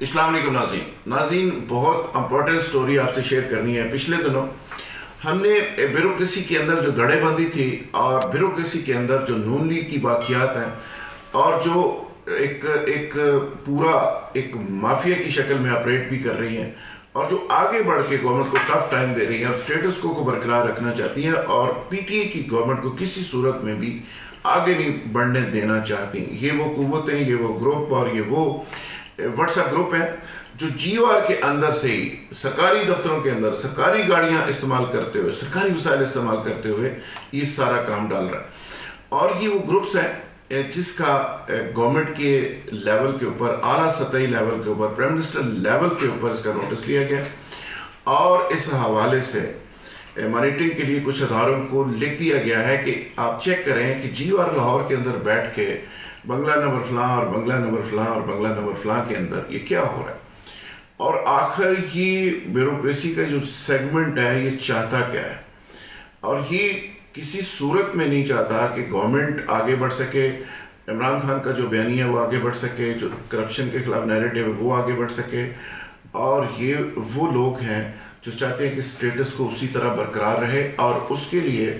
السلام علیکم ناظرین بہت امپورٹنٹ سٹوری آپ سے شیئر کرنی ہے۔ پچھلے دنوں ہم نے بیوروکریسی کے اندر جو گڑھے بندی تھی اور بیوروکریسی کے اندر جو نون لیگ کی باقیات ہیں اور جو ایک پورا ایک مافیا کی شکل میں آپریٹ بھی کر رہی ہیں اور جو آگے بڑھ کے گورنمنٹ کو ٹف ٹائم دے رہی ہیں اور اسٹیٹس کو برقرار رکھنا چاہتی ہیں اور پی ٹی اے کی گورنمنٹ کو کسی صورت میں بھی آگے نہیں بڑھنے دینا چاہتی، یہ وہ قوتیں، یہ وہ گروپ اور یہ وہ واٹس ایپ گروپ ہیں جو جی او آر کے اندر سے ہی سرکاری دفتروں کے اندر سرکاری گاڑیاں استعمال کرتے ہوئے سرکاری وسائل استعمال کرتے ہوئے یہ سارا کام ڈال رہا ہے۔ اور یہ وہ گروپس ہیں جس کا گورنمنٹ کے لیول کے اوپر، اعلیٰ سطحی لیول کے اوپر، پرائم منسٹر لیول کے اوپر اس کا نوٹس لیا گیا اور اس حوالے سے مانیٹرنگ کے لیے کچھ اداروں کو لکھ دیا گیا ہے کہ آپ چیک کریں کہ جی او آر لاہور کے اندر بیٹھ کے بنگلہ نمبر فلاں اور بنگلہ نمبر فلاں اور بنگلہ نمبر فلاں کے اندر یہ کیا ہو رہا ہے اور آخر یہ بیوروکریسی کا جو سیگمنٹ ہے یہ چاہتا کیا ہے، اور یہ کسی صورت میں نہیں چاہتا کہ گورنمنٹ آگے بڑھ سکے، عمران خان کا جو بیانیہ ہے وہ آگے بڑھ سکے، جو کرپشن کے خلاف نیریٹو ہے وہ آگے بڑھ سکے، اور یہ وہ لوگ ہیں جو چاہتے ہیں کہ سٹیٹس کو اسی طرح برقرار رہے، اور اس کے لیے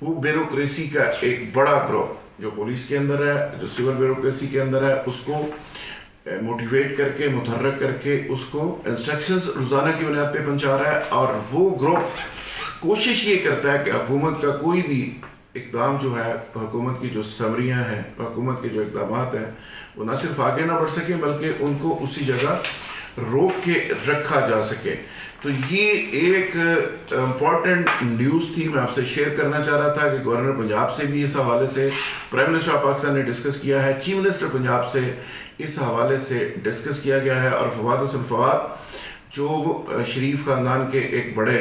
وہ بیوروکریسی کا ایک بڑا گروپ جو پولیس کے اندر ہے، جو سول بیوروکریسی کے اندر ہے، اس کو موٹیویٹ کر کے متحرک کر کے اس کو انسٹرکشنز روزانہ کی بنیاد پہ پہنچا رہا ہے، اور وہ گروپ کوشش یہ کرتا ہے کہ حکومت کا کوئی بھی اقدام جو ہے، حکومت کی جو سمریاں ہیں، حکومت کے جو اقدامات ہیں وہ نہ صرف آگے نہ بڑھ سکیں بلکہ ان کو اسی جگہ روک کے رکھا جا سکے۔ تو یہ ایک امپورٹنٹ نیوز تھی، میں آپ سے شیئر کرنا چاہ رہا تھا کہ گورنر پنجاب سے بھی اس حوالے سے پرائم منسٹر آف پاکستان نے ڈسکس کیا ہے، چیف منسٹر پنجاب سے اس حوالے سے ڈسکس کیا گیا ہے، اور فواد حسن فواد جو شریف خاندان کے ایک بڑے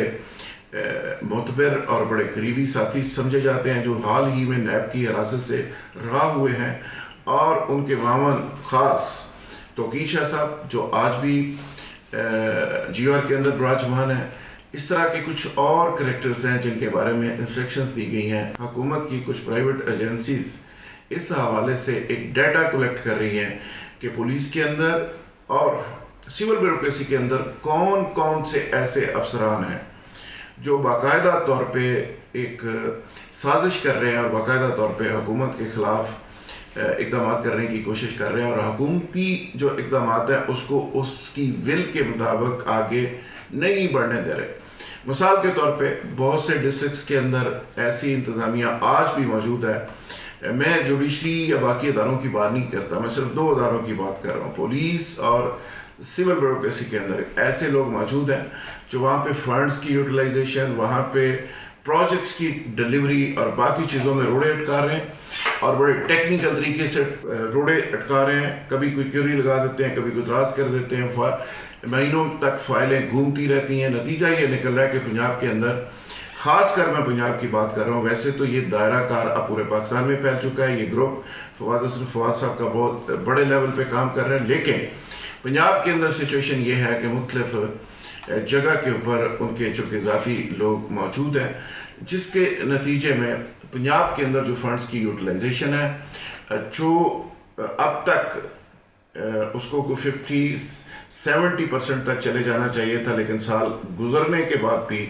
معتبر اور بڑے قریبی ساتھی سمجھے جاتے ہیں، جو حال ہی میں نیب کی حراست سے رہا ہوئے ہیں، اور ان کے معاون خاص توقیر شاہ صاحب جو آج بھی جی او آر کے اندر براجمان ہیں، اس طرح کے کچھ اور کریکٹرز ہیں جن کے بارے میں انسٹرکشنز دی گئی ہیں۔ حکومت کی کچھ پرائیویٹ ایجنسیز اس حوالے سے ایک ڈیٹا کلیکٹ کر رہی ہیں کہ پولیس کے اندر اور سول بیوروکریسی کے اندر کون کون سے ایسے افسران ہیں جو باقاعدہ طور پہ ایک سازش کر رہے ہیں اور باقاعدہ طور پہ حکومت کے خلاف اقدامات کرنے کی کوشش کر رہے ہیں، اور حکومتی جو اقدامات ہیں اس کو اس کی ول کے مطابق آگے نہیں بڑھنے دے رہے۔ مثال کے طور پہ بہت سے ڈسٹرکٹس کے اندر ایسی انتظامیہ آج بھی موجود ہے، میں جوڈیشری یا باقی اداروں کی بات نہیں کرتا، میں صرف دو اداروں کی بات کر رہا ہوں، پولیس اور سول بیوروکریسی کے اندر ایسے لوگ موجود ہیں جو وہاں پہ فنڈز کی یوٹیلائزیشن، وہاں پہ پروجیکٹس کی ڈیلیوری اور باقی چیزوں میں روڑے اٹکا رہے ہیں، اور بڑے ٹیکنیکل طریقے سے روڑے اٹکا رہے ہیں، کبھی کوئی کیوری لگا دیتے ہیں، کبھی کوئی اعتراض کر دیتے ہیں، مہینوں تک فائلیں گھومتی رہتی ہیں۔ نتیجہ یہ نکل رہا ہے کہ پنجاب کے اندر، خاص کر میں پنجاب کی بات کر رہا ہوں، ویسے تو یہ دائرہ کار اب پورے پاکستان میں پھیل چکا ہے، یہ گروپ فواد حسن فواد صاحب کا بہت بڑے لیول پہ کام کر رہے ہیں، لیکن پنجاب کے اندر سچویشن یہ ہے کہ مختلف جگہ کے اوپر ان کے چونکہ ذاتی لوگ موجود ہیں، جس کے نتیجے میں پنجاب کے اندر جو فنڈز کی یوٹیلائزیشن ہے، جو اب تک اس کو کوئی 50-70% تک چلے جانا چاہیے تھا، لیکن سال گزرنے کے بعد بھی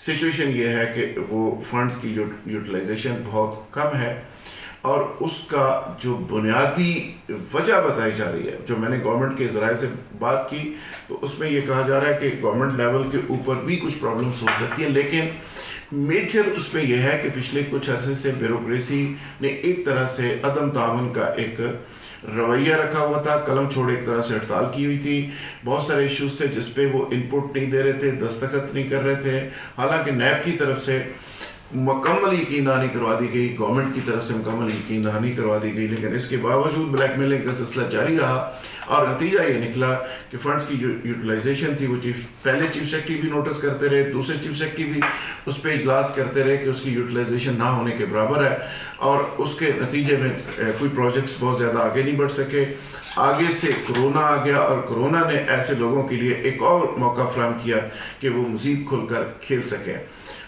سچویشن یہ ہے کہ وہ فنڈز کی یوٹیلائزیشن بہت کم ہے، اور اس کا جو بنیادی وجہ بتائی جا رہی ہے، جو میں نے گورنمنٹ کے ذرائع سے بات کی تو اس میں یہ کہا جا رہا ہے کہ گورنمنٹ لیول کے اوپر بھی کچھ پرابلمس ہو سکتی ہیں، لیکن میجر اس میں یہ ہے کہ پچھلے کچھ عرصے سے بیوروکریسی نے ایک طرح سے عدم تعاون کا ایک رویہ رکھا ہوا تھا، قلم چھوڑ ایک طرح سے ہڑتال کی ہوئی تھی، بہت سارے ایشوز تھے جس پہ وہ انپٹ نہیں دے رہے تھے، دستخط نہیں کر رہے تھے، حالانکہ نیب کی طرف سے مکمل یقین دہانی کروا دی گئی، گورنمنٹ کی طرف سے مکمل یقین دہانی کروا دی گئی، لیکن اس کے باوجود بلیک میلنگ کا سلسلہ جاری رہا، اور نتیجہ یہ نکلا کہ فنڈز کی جو یوٹیلائزیشن تھی وہ پہلے چیف سیکرٹری بھی نوٹس کرتے رہے، دوسرے چیف سیکرٹری بھی اس پہ اجلاس کرتے رہے کہ اس کی یوٹیلائزیشن نہ ہونے کے برابر ہے، اور اس کے نتیجے میں کوئی پروجیکٹس بہت زیادہ آگے نہیں بڑھ سکے۔ آگے سے کرونا آ گیا، اور کرونا نے ایسے لوگوں کے لیے ایک اور موقع فراہم کیا کہ وہ مزید کھل کر کھیل سکیں،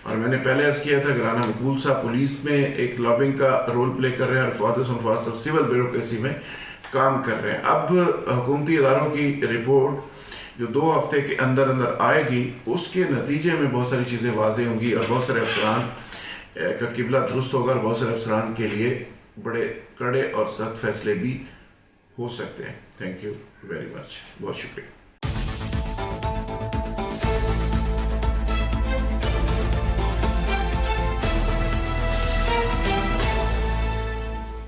اور میں نے پہلے عرض کیا تھا کہ رانا مقبول صاحب پولیس میں ایک لابنگ کا رول پلے کر رہے ہیں، اور فواد حسن فواد صاحب سول بیوروکریسی میں کام کر رہے ہیں. اب حکومتی اداروں کی رپورٹ جو 2 ہفتے کے اندر آئے گی، اس کے نتیجے میں بہت ساری چیزیں واضح ہوں گی اور بہت سارے افسران کا قبلہ درست ہوگا اور بہت سارے افسران کے لیے بڑے کڑے اور سخت فیصلے بھی ہو سکتے ہیں. Thank you very much. بہت شکریہ.